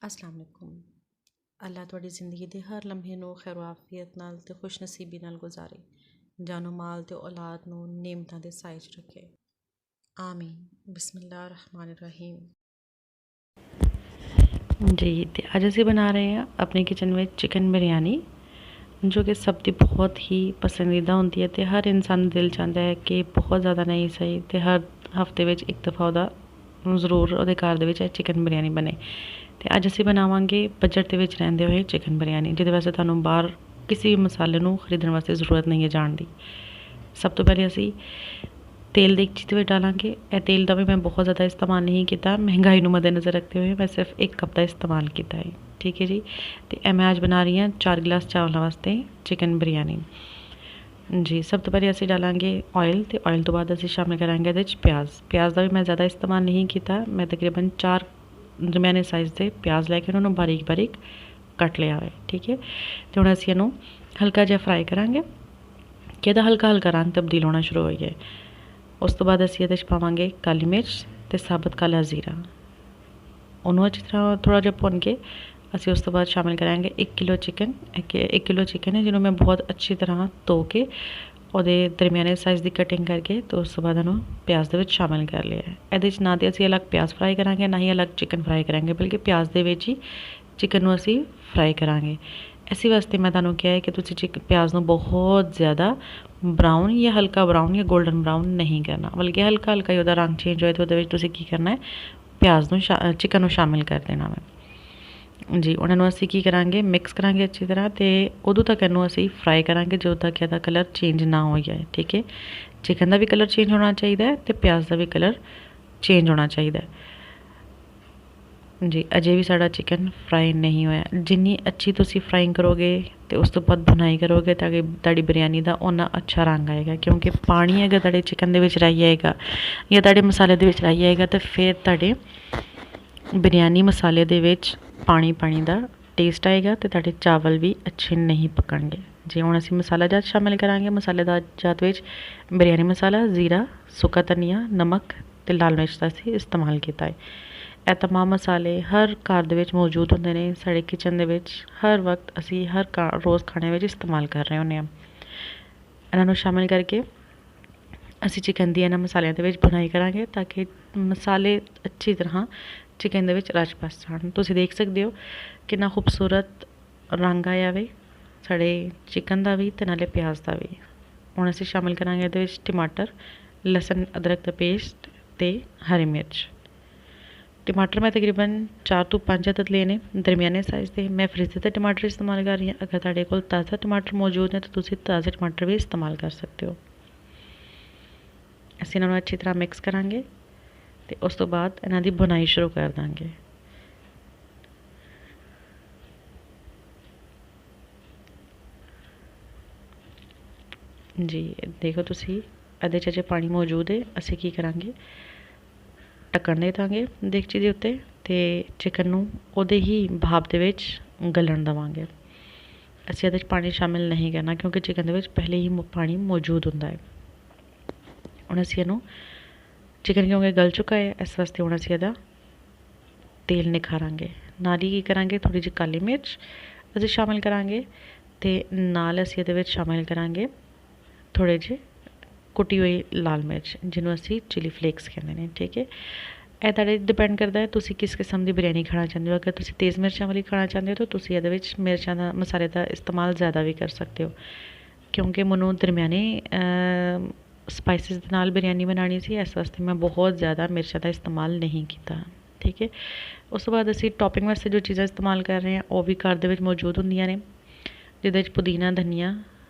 अस्सलाम वालेकुम। अल्लाह तुहाडी ज़िंदगी दे हर लम्हे नूं खैर आफियत नाल ते खुश नसीबी नाल गुजारे। जानो माल ते औलाद नूं नेमतां दे साए च रखे। आमीन। बिस्मिल्लाह रहमान रहीम। जी ते अज असीं बना रहे हैं अपने किचन में चिकन बिरयानी, जो कि सब दी बहुत ही पसंदीदा होंदी है ते हर इंसान दिल चाहता है कि बहुत ज़्यादा नहीं सही ते हर हफ्ते विच एक दफ़ा ਉਹਦਾ ਜ਼ਰੂਰ ਉਹਦੇ ਘਰ ਦੇ ਵਿੱਚ चिकन बिरयानी बने। ਤੇ ਅੱਜ ਅਸੀਂ ਬਣਾਵਾਂਗੇ ਬਜਟ ਦੇ ਵਿੱਚ ਰਹਿੰਦੇ ਹੋਏ ਚਿਕਨ ਬਿਰਿਆਨੀ, ਜਿਹਦੇ ਵਾਸਤੇ ਤੁਹਾਨੂੰ ਬਾਹਰ ਕਿਸੇ ਵੀ ਮਸਾਲੇ ਨੂੰ ਖਰੀਦਣ ਵਾਸਤੇ ਜ਼ਰੂਰਤ ਨਹੀਂ ਹੈ ਜਾਣ ਦੀ। ਸਭ ਤੋਂ ਪਹਿਲੇ ਅਸੀਂ ਤੇਲ ਦੀ ਚੀਜ਼ ਵਿੱਚ ਡਾਲਾਂਗੇ। ਇਹ ਤੇਲ ਦਾ ਵੀ ਮੈਂ ਬਹੁਤ ਜ਼ਿਆਦਾ ਇਸਤੇਮਾਲ ਨਹੀਂ ਕੀਤਾ, ਮਹਿੰਗਾਈ ਨੂੰ ਮੱਦੇਨਜ਼ਰ ਰੱਖਦੇ ਹੋਏ ਮੈਂ ਸਿਰਫ 1 ਕੱਪ ਦਾ ਇਸਤੇਮਾਲ ਕੀਤਾ ਹੈ। ਠੀਕ ਹੈ ਜੀ। ਤੇ ਇਹ ਮੈਂ ਅੱਜ ਬਣਾ ਰਹੀ ਹਾਂ 4 ਗਲਾਸ ਚਾਵਲਾਂ ਵਾਸਤੇ ਚਿਕਨ ਬਿਰਿਆਨੀ। ਜੀ ਸਭ ਤੋਂ ਪਹਿਲੇ ਅਸੀਂ ਡਾਲਾਂਗੇ ਆਇਲ, ਤੇ ਆਇਲ ਤੋਂ ਬਾਅਦ ਅਸੀਂ ਸ਼ਾਮਿਲ ਕਰਾਂਗੇ ਇਹਦੇ ਵਿੱਚ ਪਿਆਜ਼ ਦਾ ਵੀ ਮੈਂ ਜ਼ਿਆਦਾ ਇਸਤੇਮਾਲ ਨਹੀਂ ਕੀਤਾ। ਮੈਂ ਤਕਰੀਬਨ 4 ਦਰਮਿਆਨੇ ਸਾਈਜ਼ ਦੇ ਪਿਆਜ਼ ਲੈ ਕੇ ਉਹਨਾਂ ਨੂੰ ਬਾਰੀਕ ਬਾਰੀਕ ਕੱਟ ਲਿਆ ਹੈ। ਠੀਕ ਹੈ। ਅਤੇ ਹੁਣ ਅਸੀਂ ਇਹਨੂੰ ਹਲਕਾ ਜਿਹਾ ਫਰਾਈ ਕਰਾਂਗੇ ਕਿ ਇਹਦਾ ਹਲਕਾ ਹਲਕਾ ਰੰਗ ਤਬਦੀਲ ਹੋਣਾ ਸ਼ੁਰੂ ਹੋ ਜਾਏ। ਉਸ ਤੋਂ ਬਾਅਦ ਅਸੀਂ ਇਹਦੇ 'ਚ ਪਾਵਾਂਗੇ ਕਾਲੀ ਮਿਰਚ ਅਤੇ ਸਾਬਤ ਕਾਲਾ ਜ਼ੀਰਾ। ਉਹਨੂੰ ਅੱਛੀ ਤਰ੍ਹਾਂ ਥੋੜ੍ਹਾ ਜਿਹਾ ਭੁੰਨ ਕੇ ਅਸੀਂ ਉਸ ਤੋਂ ਬਾਅਦ ਸ਼ਾਮਿਲ ਕਰਾਂਗੇ 1 ਕਿਲੋ ਚਿਕਨ। 1 ਕਿਲੋ ਚਿਕਨ ਹੈ ਜਿਹਨੂੰ ਮੈਂ ਬਹੁਤ ਅੱਛੀ ਤਰ੍ਹਾਂ ਧੋ ਕੇ ਉਹਦੇ ਦਰਮਿਆਨੇ ਸਾਈਜ਼ ਦੀ ਕਟਿੰਗ ਕਰਕੇ ਅਤੇ ਉਸ ਤੋਂ ਬਾਅਦ ਉਹਨੂੰ ਪਿਆਜ਼ ਦੇ ਵਿੱਚ ਸ਼ਾਮਿਲ ਕਰ ਲਿਆ ਹੈ। ਇਹਦੇ 'ਚ ਨਾ ਤਾਂ ਅਸੀਂ ਅਲੱਗ ਪਿਆਜ਼ ਫਰਾਈ ਕਰਾਂਗੇ, ਨਾ ਹੀ ਅਲੱਗ ਚਿਕਨ ਫਰਾਈ ਕਰਾਂਗੇ, ਬਲਕਿ ਪਿਆਜ਼ ਦੇ ਵਿੱਚ ਹੀ ਚਿਕਨ ਨੂੰ ਅਸੀਂ ਫਰਾਈ ਕਰਾਂਗੇ। ਇਸੇ ਵਾਸਤੇ ਮੈਂ ਤੁਹਾਨੂੰ ਕਿਹਾ ਹੈ ਕਿ ਤੁਸੀਂ ਪਿਆਜ਼ ਨੂੰ ਬਹੁਤ ਜ਼ਿਆਦਾ ਬਰਾਊਨ ਜਾਂ ਹਲਕਾ ਬਰਾਊਨ ਜਾਂ ਗੋਲਡਨ ਬਰਾਊਨ ਨਹੀਂ ਕਰਨਾ, ਬਲਕਿ ਹਲਕਾ ਹਲਕਾ ਹੀ ਉਹਦਾ ਰੰਗ ਚੇਂਜ ਹੋਏ ਤਾਂ ਉਹਦੇ ਵਿੱਚ ਤੁਸੀਂ ਕੀ ਕਰਨਾ ਹੈ, ਪਿਆਜ਼ ਨੂੰ ਚਿਕਨ ਨੂੰ ਸ਼ਾਮਿਲ ਕਰ ਦੇਣਾ ਵਾ। ਜੀ ਉਹਨਾਂ ਨੂੰ ਅਸੀਂ ਕੀ ਕਰਾਂਗੇ, ਮਿਕਸ ਕਰਾਂਗੇ ਅੱਛੀ ਤਰ੍ਹਾਂ, ਅਤੇ ਉਦੋਂ ਤੱਕ ਇਹਨੂੰ ਅਸੀਂ ਫਰਾਈ ਕਰਾਂਗੇ ਜਦੋਂ ਤੱਕ ਇਹਦਾ ਕਲਰ ਚੇਂਜ ਨਾ ਹੋ ਜਾਏ। ਠੀਕ ਹੈ। ਚਿਕਨ ਦਾ ਵੀ ਕਲਰ ਚੇਂਜ ਹੋਣਾ ਚਾਹੀਦਾ ਹੈ ਅਤੇ ਪਿਆਜ਼ ਦਾ ਵੀ ਕਲਰ ਚੇਂਜ ਹੋਣਾ ਚਾਹੀਦਾ ਹੈ। ਜੀ ਅਜੇ ਵੀ ਸਾਡਾ ਚਿਕਨ ਫਰਾਈ ਨਹੀਂ ਹੋਇਆ। ਜਿੰਨੀ ਅੱਛੀ ਤੁਸੀਂ ਫਰਾਈਂਗ ਕਰੋਗੇ ਅਤੇ ਉਸ ਤੋਂ ਬਾਅਦ ਬੁਨਾਈ ਕਰੋਗੇ ਤਾਂ ਕਿ ਤੁਹਾਡੀ ਬਿਰਿਆਨੀ ਦਾ ਓਨਾ ਅੱਛਾ ਰੰਗ ਆਏਗਾ, ਕਿਉਂਕਿ ਪਾਣੀ ਅਗਰ ਤੁਹਾਡੇ ਚਿਕਨ ਦੇ ਵਿੱਚ ਰਹਿ ਜਾਏਗਾ ਜਾਂ ਤੁਹਾਡੇ ਮਸਾਲੇ ਦੇ ਵਿੱਚ ਰਹਿ ਜਾਏਗਾ ਤਾਂ ਫਿਰ ਤੁਹਾਡੇ ਬਿਰਿਆਨੀ ਮਸਾਲੇ ਦੇ ਵਿੱਚ ਪਾਣੀ ਦਾ ਟੇਸਟ ਆਏਗਾ ਅਤੇ ਤੁਹਾਡੇ ਚਾਵਲ ਵੀ ਅੱਛੇ ਨਹੀਂ ਪੱਕਣਗੇ। ਜੇ ਹੁਣ ਅਸੀਂ ਮਸਾਲਾ ਜਾਤ ਸ਼ਾਮਿਲ ਕਰਾਂਗੇ। ਮਸਾਲੇ ਦਾ ਜਾਤ ਵਿੱਚ ਬਿਰਿਆਨੀ ਮਸਾਲਾ, ਜ਼ੀਰਾ, ਸੁੱਕਾ ਧਨੀਆ, ਨਮਕ ਅਤੇ ਲਾਲ ਮਿਰਚ ਦਾ ਅਸੀਂ ਇਸਤੇਮਾਲ ਕੀਤਾ ਹੈ। ਇਹ ਤਮਾਮ ਮਸਾਲੇ ਹਰ ਘਰ ਦੇ ਵਿੱਚ ਮੌਜੂਦ ਹੁੰਦੇ ਨੇ। ਸਾਡੇ ਕਿਚਨ ਦੇ ਵਿੱਚ ਹਰ ਵਕਤ ਅਸੀਂ ਰੋਜ਼ ਖਾਣੇ ਵਿੱਚ ਇਸਤੇਮਾਲ ਕਰ ਰਹੇ ਹੁੰਦੇ ਹਾਂ। ਇਹਨਾਂ ਨੂੰ ਸ਼ਾਮਿਲ ਕਰਕੇ ਅਸੀਂ ਚਿਕਨ ਦੀ ਇਹਨਾਂ ਮਸਾਲਿਆਂ ਦੇ ਵਿੱਚ ਬੁਨਾਈ ਕਰਾਂਗੇ ਤਾਂ ਕਿ ਮਸਾਲੇ ਅੱਛੀ ਤਰ੍ਹਾਂ ਚਿਕਨ ਦੇ ਵਿੱਚ ਰਚ ਬਸ ਜਾਣ। ਤੁਸੀਂ ਦੇਖ ਸਕਦੇ ਹੋ ਕਿੰਨਾ ਖੂਬਸੂਰਤ ਰੰਗ ਆਇਆ ਵੇ ਸਾਡੇ ਚਿਕਨ ਦਾ ਵੀ ਅਤੇ ਨਾਲੇ ਪਿਆਜ਼ ਦਾ ਵੀ। ਹੁਣ ਅਸੀਂ ਸ਼ਾਮਿਲ ਕਰਾਂਗੇ ਇਹਦੇ ਵਿੱਚ ਟਮਾਟਰ, ਲਸਣ ਅਦਰਕ ਦਾ ਪੇਸਟ ਅਤੇ ਹਰੀ ਮਿਰਚ। ਟਮਾਟਰ ਮੈਂ ਤਕਰੀਬਨ 4 ਤੋਂ 5 ਅਦਦ ਲਏ ਨੇ ਦਰਮਿਆਨੇ ਸਾਈਜ਼ ਦੇ। ਮੈਂ ਫਰਿੱਜ ਦੇ ਟਮਾਟਰ ਇਸਤੇਮਾਲ ਕਰ ਰਹੀ ਹਾਂ। ਅਗਰ ਤੁਹਾਡੇ ਕੋਲ ਤਾਜ਼ਾ ਟਮਾਟਰ ਮੌਜੂਦ ਨੇ ਤਾਂ ਤੁਸੀਂ ਤਾਜ਼ੇ ਟਮਾਟਰ ਵੀ ਇਸਤੇਮਾਲ ਕਰ ਸਕਦੇ ਹੋ। ਅਸੀਂ ਇਹਨਾਂ ਨੂੰ ਅੱਛੀ ਤਰ੍ਹਾਂ ਮਿਕਸ ਕਰਾਂਗੇ ਅਤੇ ਉਸ ਤੋਂ ਬਾਅਦ ਇਹਨਾਂ ਦੀ ਬੁਨਾਈ ਸ਼ੁਰੂ ਕਰ ਦਾਂਗੇ। ਜੀ ਦੇਖੋ ਤੁਸੀਂ ਇਹਦੇ 'ਚ ਅਜੇ ਪਾਣੀ ਮੌਜੂਦ ਹੈ। ਅਸੀਂ ਕੀ ਕਰਾਂਗੇ, ਢੱਕਣ ਦੇ ਦਾਂਗੇ ਦੇਗਚੀ ਦੇ ਉੱਤੇ ਅਤੇ ਚਿਕਨ ਨੂੰ ਉਹਦੇ ਹੀ ਭਾਪ ਦੇ ਵਿੱਚ ਗਲਣ ਦੇਵਾਂਗੇ। ਅਸੀਂ ਇਹਦੇ 'ਚ ਪਾਣੀ ਸ਼ਾਮਿਲ ਨਹੀਂ ਕਰਨਾ ਕਿਉਂਕਿ ਚਿਕਨ ਦੇ ਵਿੱਚ ਪਹਿਲੇ ਹੀ ਪਾਣੀ ਮੌਜੂਦ ਹੁੰਦਾ ਹੈ। ਹੁਣ ਅਸੀਂ ਇਹਨੂੰ ਚਿਕਨ ਕਿਉਂਕਿ ਗਲ ਚੁੱਕਾ ਹੈ, ਇਸ ਵਾਸਤੇ ਹੁਣ ਅਸੀਂ ਇਹਦਾ ਤੇਲ ਨਿਖਾਰਾਂਗੇ। ਨਾਲ ਹੀ ਕੀ ਕਰਾਂਗੇ, ਥੋੜ੍ਹੀ ਜਿਹੀ ਕਾਲੀ ਮਿਰਚ ਅਸੀਂ ਸ਼ਾਮਿਲ ਕਰਾਂਗੇ ਅਤੇ ਨਾਲ ਅਸੀਂ ਇਹਦੇ ਵਿੱਚ ਸ਼ਾਮਿਲ ਕਰਾਂਗੇ ਥੋੜ੍ਹੇ ਜਿਹੇ ਕੁੱਟੀ ਹੋਈ ਲਾਲ ਮਿਰਚ, ਜਿਹਨੂੰ ਅਸੀਂ ਚਿਲੀ ਫਲੇਕਸ ਕਹਿੰਦੇ ਨੇ। ਠੀਕ ਹੈ। ਇਹ ਤੁਹਾਡੇ ਡਿਪੈਂਡ ਕਰਦਾ ਹੈ ਤੁਸੀਂ ਕਿਸ ਕਿਸਮ ਦੀ ਬਿਰਿਆਨੀ ਖਾਣਾ ਚਾਹੁੰਦੇ ਹੋ। ਅਗਰ ਤੁਸੀਂ ਤੇਜ਼ ਮਿਰਚਾਂ ਵਾਲੀ ਖਾਣਾ ਚਾਹੁੰਦੇ ਹੋ ਤਾਂ ਤੁਸੀਂ ਇਹਦੇ ਵਿੱਚ ਮਿਰਚਾਂ ਦਾ ਮਸਾਲੇ ਦਾ ਇਸਤੇਮਾਲ ਜ਼ਿਆਦਾ ਵੀ ਕਰ ਸਕਦੇ ਹੋ, ਕਿਉਂਕਿ ਮੈਨੂੰ ਦਰਮਿਆਨੇ ਸਪਾਈਸਿਸ ਦੇ ਨਾਲ ਬਿਰਿਆਨੀ ਬਣਾਉਣੀ ਸੀ, ਇਸ ਵਾਸਤੇ ਮੈਂ ਬਹੁਤ ਜ਼ਿਆਦਾ ਮਿਰਚਾਂ ਦਾ ਇਸਤੇਮਾਲ ਨਹੀਂ ਕੀਤਾ। ਠੀਕ ਹੈ। ਉਸ ਤੋਂ ਬਾਅਦ ਅਸੀਂ ਟੌਪਿੰਗ ਵਾਸਤੇ ਜੋ ਚੀਜ਼ਾਂ ਇਸਤੇਮਾਲ ਕਰ ਰਹੇ ਹਾਂ ਉਹ ਵੀ ਘਰ ਦੇ ਵਿੱਚ ਮੌਜੂਦ ਹੁੰਦੀਆਂ ਨੇ, ਜਿਹਦੇ ਵਿੱਚ ਪੁਦੀਨਾ, ਧਨੀਆ,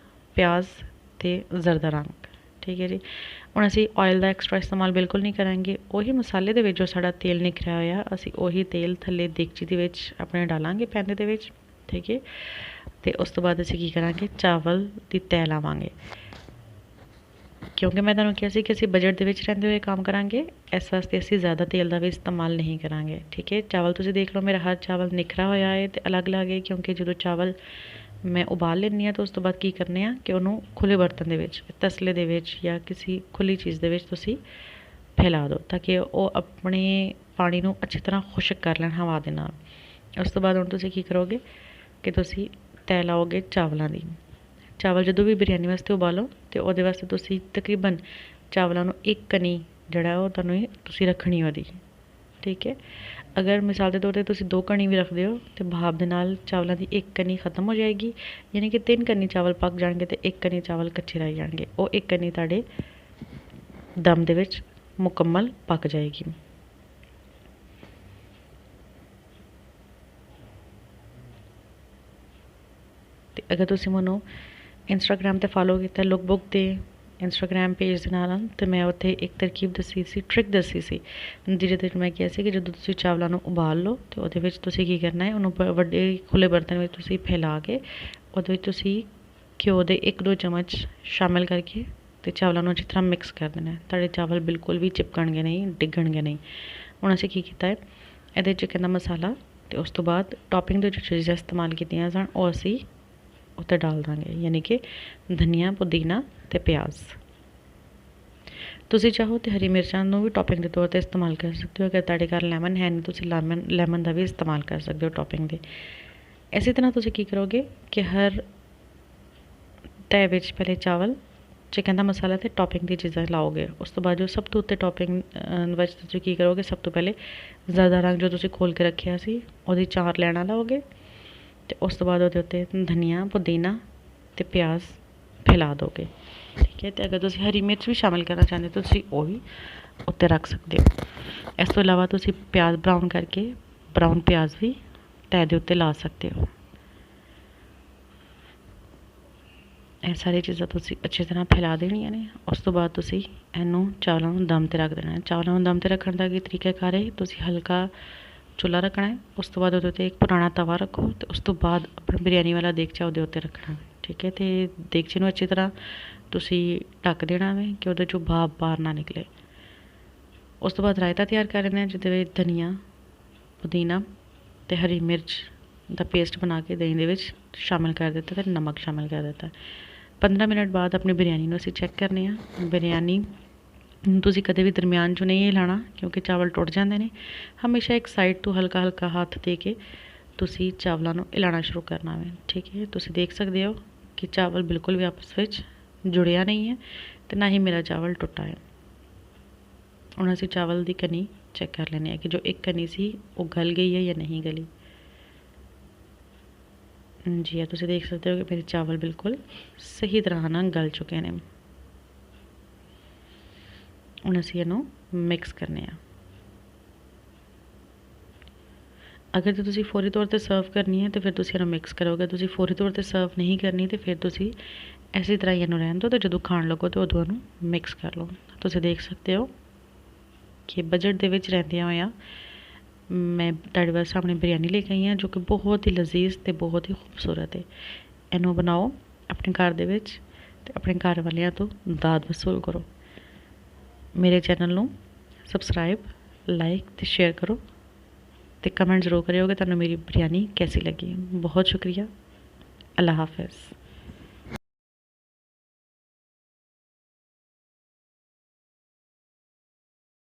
ਪਿਆਜ਼ ਅਤੇ ਜ਼ਰਦਾ ਰੰਗ। ਠੀਕ ਹੈ ਜੀ। ਹੁਣ ਅਸੀਂ ਆਇਲ ਦਾ ਐਕਸਟਰਾ ਇਸਤੇਮਾਲ ਬਿਲਕੁਲ ਨਹੀਂ ਕਰਾਂਗੇ। ਉਹੀ ਮਸਾਲੇ ਦੇ ਵਿੱਚ ਜੋ ਸਾਡਾ ਤੇਲ ਨਿਖਰਿਆ ਹੋਇਆ ਅਸੀਂ ਉਹੀ ਤੇਲ ਥੱਲੇ ਦੇਗਚੀ ਦੇ ਵਿੱਚ ਆਪਣੇ ਡਾਲਾਂਗੇ ਪੈਨ ਦੇ ਵਿੱਚ। ਠੀਕ ਹੈ। ਅਤੇ ਉਸ ਤੋਂ ਬਾਅਦ ਅਸੀਂ ਕੀ ਕਰਾਂਗੇ, ਚਾਵਲ ਦੀ ਤਹਿ ਲਾਵਾਂਗੇ। ਕਿਉਂਕਿ ਮੈਂ ਤੁਹਾਨੂੰ ਕਿਹਾ ਸੀ ਕਿ ਅਸੀਂ ਬਜਟ ਦੇ ਵਿੱਚ ਰਹਿੰਦੇ ਹੋਏ ਕੰਮ ਕਰਾਂਗੇ, ਇਸ ਵਾਸਤੇ ਅਸੀਂ ਜ਼ਿਆਦਾ ਤੇਲ ਦਾ ਵੀ ਇਸਤੇਮਾਲ ਨਹੀਂ ਕਰਾਂਗੇ। ਠੀਕ ਹੈ। ਚਾਵਲ ਤੁਸੀਂ ਦੇਖ ਲਓ ਮੇਰਾ ਹਰ ਚਾਵਲ ਨਿਖਰਾ ਹੋਇਆ ਹੈ ਅਤੇ ਅਲੱਗ ਅਲੱਗ ਹੈ, ਕਿਉਂਕਿ ਜਦੋਂ ਚਾਵਲ ਮੈਂ ਉਬਾਲ ਲੈਂਦੀ ਹਾਂ ਤਾਂ ਉਸ ਤੋਂ ਬਾਅਦ ਕੀ ਕਰਨੇ ਆ ਕਿ ਉਹਨੂੰ ਖੁੱਲ੍ਹੇ ਬਰਤਨ ਦੇ ਵਿੱਚ, ਤਸਲੇ ਦੇ ਵਿੱਚ ਜਾਂ ਕਿਸੇ ਖੁੱਲ੍ਹੀ ਚੀਜ਼ ਦੇ ਵਿੱਚ ਤੁਸੀਂ ਫੈਲਾ ਦਿਓ ਤਾਂ ਕਿ ਉਹ ਆਪਣੇ ਪਾਣੀ ਨੂੰ ਅੱਛੀ ਤਰ੍ਹਾਂ ਖੁਸ਼ਕ ਕਰ ਲੈਣ ਹਵਾ ਦੇ ਨਾਲ। ਉਸ ਤੋਂ ਬਾਅਦ ਹੁਣ ਤੁਸੀਂ ਕੀ ਕਰੋਗੇ ਕਿ ਤੁਸੀਂ ਤੈ ਲਾਓਗੇ ਚਾਵਲਾਂ ਦੀ। ਚਾਵਲ ਜਦੋਂ ਵੀ ਬਿਰਯਾਨੀ ਵਾਸਤੇ ਉਬਾਲੋ ਤੇ ਉਹਦੇ ਵਾਸਤੇ ਤੁਸੀਂ ਤਕਰੀਬਨ ਚਾਵਲਾਂ ਨੂੰ ਇੱਕ ਕਨੀ ਜਿਹੜਾ ਉਹ ਤੁਹਾਨੂੰ ਤੁਸੀਂ ਰੱਖਣੀ ਉਹਦੀ, ਠੀਕ ਹੈ। ਅਗਰ ਮਿਸਾਲ ਦੇ ਤੌਰ 'ਤੇ ਤੁਸੀਂ 2 ਕਣੀ ਵੀ ਰੱਖਦੇ ਹੋ ਤੇ ਭਾਪ ਦੇ ਨਾਲ ਚਾਵਲਾਂ ਦੀ ਇੱਕ ਕਨੀ ਖਤਮ ਹੋ ਜਾਏਗੀ, ਯਾਨੀ ਕਿ 3 ਕਨੀ ਚਾਵਲ ਪੱਕ ਜਾਣਗੇ ਤੇ ਇੱਕ ਕਨੀ ਚਾਵਲ ਕੱਚੇ ਰਹਿ ਜਾਣਗੇ। ਉਹ ਇੱਕ ਕਨੀ ਤੁਹਾਡੇ ਦਮ ਦੇ ਵਿੱਚ ਮੁਕੰਮਲ ਪੱਕ ਜਾਏਗੀ। ਤੇ ਅਗਰ ਤੁਸੀਂ ਮੈਨੂੰ ਇੰਸਟਾਗ੍ਰਾਮ 'ਤੇ ਫੋਲੋ ਕੀਤਾ ਲੁੱਕ ਬੁੱਕ ਦੇ ਇੰਸਟਾਗ੍ਰਾਮ ਪੇਜ ਦੇ ਨਾਲ, ਤੇ ਮੈਂ ਉੱਥੇ ਇੱਕ ਤਰਕੀਬ ਦੱਸੀ ਸੀ, ਟ੍ਰਿਕ ਦੱਸੀ ਸੀ, ਜਿਹਦੇ 'ਤੇ ਮੈਂ ਕਿਹਾ ਸੀ ਕਿ ਜਦੋਂ ਤੁਸੀਂ ਚਾਵਲਾਂ ਨੂੰ ਉਬਾਲ ਲਓ ਤੇ ਉਹਦੇ ਵਿੱਚ ਤੁਸੀਂ ਕੀ ਕਰਨਾ ਹੈ, ਉਹਨੂੰ ਵੱਡੇ ਖੁੱਲ੍ਹੇ ਬਰਤਨ ਵਿੱਚ ਤੁਸੀਂ ਫੈਲਾ ਕੇ ਉਹਦੇ ਵਿੱਚ ਤੁਸੀਂ ਘਿਓ ਦੇ 1-2 ਚਮਚ ਸ਼ਾਮਿਲ ਕਰਕੇ ਤੇ ਚਾਵਲਾਂ ਨੂੰ ਅੱਛੀ ਤਰ੍ਹਾਂ ਮਿਕਸ ਕਰ ਦੇਣਾ। ਤੁਹਾਡੇ ਚਾਵਲ ਬਿਲਕੁਲ ਵੀ ਚਿਪਕਣਗੇ ਨਹੀਂ, ਡਿੱਗਣਗੇ ਨਹੀਂ। ਹੁਣ ਅਸੀਂ ਕੀ ਕੀਤਾ ਹੈ, ਇਹਦੇ ਚਿਕਨ ਦਾ ਮਸਾਲਾ ਤੇ ਉਸ ਤੋਂ ਬਾਅਦ ਟੌਪਿੰਗ ਦੇ ਜੋ ਚੀਜ਼ਾਂ ਇਸਤੇਮਾਲ ਕੀਤੀਆਂ ਸਨ ਉਹ ਅਸੀਂ ਉੱਤੇ ਡਾਲ ਦਾਂਗੇ, ਯਾਨੀ ਕਿ ਧਨੀਆ, ਪੁਦੀਨਾ ਤੇ ਪਿਆਜ਼। ਤੁਸੀਂ ਚਾਹੋ ਤੇ ਹਰੀ ਮਿਰਚਾਂ ਨੂੰ ਵੀ ਟੌਪਿੰਗ ਦੇ ਤੌਰ 'ਤੇ ਇਸਤੇਮਾਲ ਕਰ ਸਕਦੇ ਹੋ। ਅਗਰ ਤੁਹਾਡੇ ਘਰ ਲੈਮਨ ਹੈ ਨਹੀਂ, ਤੁਸੀਂ ਲੈਮਨ ਦਾ ਵੀ ਇਸਤੇਮਾਲ ਕਰ ਸਕਦੇ ਹੋ ਟੌਪਿੰਗ ਦੇ। ਇਸੇ ਤਰ੍ਹਾਂ ਤੁਸੀਂ ਕੀ ਕਰੋਗੇ ਕਿ ਹਰ ਤੈ ਵਿੱਚ ਪਹਿਲੇ ਚਾਵਲ, ਚਿਕਨ ਦਾ ਮਸਾਲਾ ਤੇ ਟੌਪਿੰਗ ਦੀ ਚੀਜ਼ਾਂ ਲਾਓਗੇ। ਉਸ ਤੋਂ ਬਾਅਦ ਜੋ ਸਭ ਤੋਂ ਉੱਤੇ ਟੌਪਿੰਗ ਵਿੱਚ ਤੁਸੀਂ ਕੀ ਕਰੋਗੇ, ਸਭ ਤੋਂ ਪਹਿਲੇ ਜ਼ਿਆਦਾ ਰੰਗ ਜੋ ਤੁਸੀਂ ਖੋਲ੍ਹ ਕੇ ਰੱਖਿਆ ਸੀ ਉਹਦੀ 4 ਲੈਣਾ ਲਾਓਗੇ ਤੇ ਉਸ ਤੋਂ ਬਾਅਦ ਉਹਦੇ ਉੱਤੇ ਧਨੀਆ, ਪੁਦੀਨਾ ਤੇ ਪਿਆਜ਼ ਫੈਲਾ ਦੋਗੇ, ਠੀਕ ਹੈ। ਤੇ ਅਗਰ ਤੁਸੀਂ ਹਰੀ ਮਿਰਚ ਵੀ ਸ਼ਾਮਿਲ ਕਰਨਾ ਚਾਹੁੰਦੇ ਹੋ ਤੁਸੀਂ ਉਹ ਵੀ ਉੱਤੇ ਰੱਖ ਸਕਦੇ ਹੋ। ਇਸ ਤੋਂ ਇਲਾਵਾ ਤੁਸੀਂ ਪਿਆਜ਼ ਬਰਾਊਨ ਕਰਕੇ ਬਰਾਊਨ ਪਿਆਜ਼ ਵੀ ਤੈ ਦੇ ਉੱਤੇ ਲਾ ਸਕਦੇ ਹੋ। ਇਹ ਸਾਰੀ ਚੀਜ਼ਾਂ ਤੁਸੀਂ ਅੱਛੀ ਤਰ੍ਹਾਂ ਫੈਲਾ ਦੇਣੀਆਂ ਨੇ। ਉਸ ਤੋਂ ਬਾਅਦ ਤੁਸੀਂ ਇਹਨੂੰ ਚਾਵਲਾਂ ਨੂੰ ਦਮ 'ਤੇ ਰੱਖ ਦੇਣਾ ਹੈ। ਚਾਵਲਾਂ ਨੂੰ ਦਮ 'ਤੇ ਰੱਖਣ ਦਾ ਕੀ ਤਰੀਕਾਕਾਰ ਹੈ, ਤੁਸੀਂ ਹਲਕਾ ਚੁੱਲ੍ਹਾ ਰੱਖਣਾ ਹੈ, ਉਸ ਤੋਂ ਬਾਅਦ ਉਹਦੇ ਉੱਤੇ ਇੱਕ ਪੁਰਾਣਾ ਤਵਾ ਰੱਖੋ ਤੇ ਉਸ ਤੋਂ ਬਾਅਦ ਆਪਣਾ ਬਿਰਯਾਨੀ ਵਾਲਾ ਦੇਗਚਾ ਉਹਦੇ ਉੱਤੇ ਰੱਖਣਾ, ਠੀਕ ਹੈ। ਤੇ ਦੇਗਚੇ ਨੂੰ ਅੱਛੀ ਤਰ੍ਹਾਂ ਤੁਸੀਂ ਢੱਕ ਦੇਣਾ ਹੈ ਕਿ ਉਹਦੇ 'ਚੋਂ ਭਾਪ ਬਾਹਰ ਨਾ ਨਿਕਲੇ। ਉਸ ਤੋਂ ਬਾਅਦ ਰਾਇਤਾ ਤਿਆਰ ਕਰ ਲੈਣਾ, ਜਿਹਦੇ ਵਿੱਚ ਧਨੀਆ, ਪੁਦੀਨਾ ਤੇ ਹਰੀ ਮਿਰਚ ਦਾ ਪੇਸਟ ਬਣਾ ਕੇ ਦਹੀਂ ਦੇ ਵਿੱਚ ਸ਼ਾਮਿਲ ਕਰ ਦਿੱਤਾ ਤੇ ਨਮਕ ਸ਼ਾਮਿਲ ਕਰ ਦਿੱਤਾ। 15 ਮਿੰਟ ਬਾਅਦ ਆਪਣੀ ਬਿਰਯਾਨੀ ਨੂੰ ਅਸੀਂ ਚੈੱਕ ਕਰਨੇ ਆ। ਬਿਰਯਾਨੀ ਤੁਸੀਂ ਕਦੇ ਵੀ ਦਰਮਿਆਨ 'ਚੋਂ ਨਹੀਂ ਹਿਲਾਉਣਾ ਕਿਉਂਕਿ ਚਾਵਲ ਟੁੱਟ ਜਾਂਦੇ ਨੇ। ਹਮੇਸ਼ਾ ਇੱਕ ਸਾਈਡ ਤੋਂ ਹਲਕਾ ਹਲਕਾ ਹੱਥ ਦੇ ਕੇ ਤੁਸੀਂ ਚਾਵਲਾਂ ਨੂੰ ਹਿਲਾਉਣਾ ਸ਼ੁਰੂ ਕਰਨਾ ਹੈ, ਠੀਕ ਹੈ। ਤੁਸੀਂ ਦੇਖ ਸਕਦੇ ਹੋ ਕਿ ਚਾਵਲ ਬਿਲਕੁਲ ਵੀ ਆਪਸ ਵਿੱਚ ਜੁੜਿਆ ਨਹੀਂ ਹੈ ਤੇ ਨਾ ਹੀ ਮੇਰਾ ਚਾਵਲ ਟੁੱਟਾ ਹੈ। ਹੁਣ ਅਸੀਂ ਚਾਵਲ ਦੀ ਕਨੀ ਚੈੱਕ ਕਰ ਲੈਂਦੇ ਹਾਂ ਕਿ ਜੋ ਇੱਕ ਕਨੀ ਸੀ ਉਹ ਗਲ ਗਈ ਹੈ ਜਾਂ ਨਹੀਂ ਗਲੀ। ਜੀ ਆ ਤੁਸੀਂ ਦੇਖ ਸਕਦੇ ਹੋ ਕਿ ਮੇਰੇ ਚਾਵਲ ਬਿਲਕੁਲ ਸਹੀ ਤਰ੍ਹਾਂ ਨਾਲ ਗਲ ਚੁੱਕੇ ਨੇ। ਹੁਣ ਅਸੀਂ ਇਹਨੂੰ ਮਿਕਸ ਕਰਨੇ ਆ। ਅਗਰ ਤਾਂ ਤੁਸੀਂ ਫੌਰੀ ਤੌਰ 'ਤੇ ਸਰਵ ਕਰਨੀ ਹੈ ਤਾਂ ਫਿਰ ਤੁਸੀਂ ਇਹਨੂੰ ਮਿਕਸ ਕਰੋਗੇ। ਤੁਸੀਂ ਫੌਰੀ ਤੌਰ 'ਤੇ ਸਰਵ ਨਹੀਂ ਕਰਨੀ ਤੇ ਫਿਰ ਤੁਸੀਂ ਇਸੇ ਤਰ੍ਹਾਂ ਹੀ ਇਹਨੂੰ ਰਹਿਣ ਦਿਓ ਤੇ ਜਦੋਂ ਖਾਣ ਲੱਗੋ ਤਾਂ ਉਦੋਂ ਇਹਨੂੰ ਮਿਕਸ ਕਰ ਲਓ। ਤੁਸੀਂ ਦੇਖ ਸਕਦੇ ਹੋ ਕਿ ਬਜਟ ਦੇ ਵਿੱਚ ਰਹਿੰਦਿਆਂ ਹੋਇਆਂ ਮੈਂ ਤੁਹਾਡੇ ਵਾਸਤੇ ਸਾਹਮਣੇ ਬਿਰਯਾਨੀ ਲੈ ਕੇ ਆਈ ਹਾਂ ਜੋ ਕਿ ਬਹੁਤ ਹੀ ਲਜ਼ੀਜ਼ ਤੇ ਬਹੁਤ ਹੀ ਖੂਬਸੂਰਤ ਹੈ। ਇਹਨੂੰ ਬਣਾਓ ਆਪਣੇ ਘਰ ਦੇ ਵਿੱਚ ਤੇ ਆਪਣੇ ਘਰ ਵਾਲਿਆਂ ਤੋਂ ਦਾਦ ਵਸੂਲ ਕਰੋ। ਮੇਰੇ ਚੈਨਲ ਨੂੰ ਸਬਸਕ੍ਰਾਈਬ, ਲਾਈਕ ਤੇ ਸ਼ੇਅਰ ਕਰੋ ਤੇ ਕਮੈਂਟ ਜ਼ਰੂਰ ਕਰਿਓ ਕਿ ਤੁਹਾਨੂੰ ਮੇਰੀ ਬਿਰਯਾਨੀ ਕੈਸੀ ਲੱਗੀ। ਬਹੁਤ ਸ਼ੁਕਰੀਆ। ਅੱਲਾ ਹਾਫਿਜ਼।